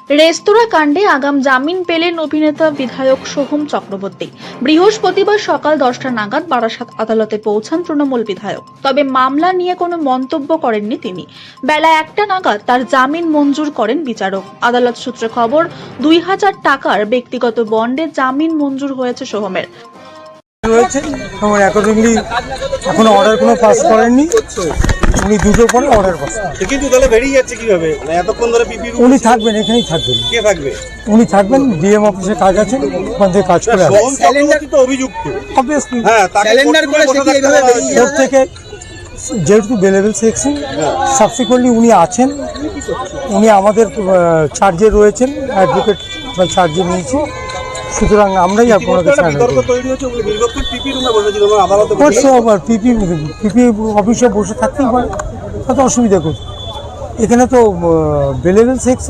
রেস্তোরাঁ কাণ্ডে আগাম জামিন পেলেন অভিনেতা বিধায়ক সোহম চক্রবর্তী। বৃহস্পতিবার সকাল 10টা নাগাদ বারাসাত আদালতে পৌঁছান তৃণমূল বিধায়ক। তবে মামলা নিয়ে কোনো মন্তব্য করেননি তিনি। বেলা 1টা নাগাদ তার জামিন মঞ্জুর করেন বিচারক। আদালত সূত্রে খবর, 2000 টাকার ব্যক্তিগত বন্ডে জামিন মঞ্জুর হয়েছে সোহমের। আমার অ্যাকর্ডিংলি এখনো অর্ডার কোনো পাস করেননি, উনি দুটোর পরে অর্ডার পাস করেন। কিন্তু তাহলে বেরিয়ে যাচ্ছে কিভাবে? মানে এতক্ষণ ধরে পিপি উনি থাকবেন, এখানেই থাকবেন। কে থাকবে? উনি থাকবেন, ডিএম অফিসে কাজ আছে, ওখান থেকে কাজ করে আসবেন। সোহম চক্রবর্তী তো অভিযুক্ত, অবভিয়াসলি হ্যাঁ, তাকে ক্যালেন্ডার করে বসে সে কি থাকতে এইভাবে বলা বেরিয়ে হয়েছে। কোর্ট থেকে যেহেতু বেলেবেল সেকশন, সাবসিকুয়েন্টলি উনি আছেন, উনি আমাদের চার্জে রয়েছেন, অ্যাডভোকেট চার্জে নিয়েছি, সুতরাং আমরাই আপনাকে একটা বিতর্ক তৈরি হচ্ছে, উনি নির্বাচন পিপি রুমে বসেছিল, আদালতে পিপি অফিসে বসে থাকতেই পারে, তাতে অসুবিধা করছে। এখানে তো বেলেবেল সেকশন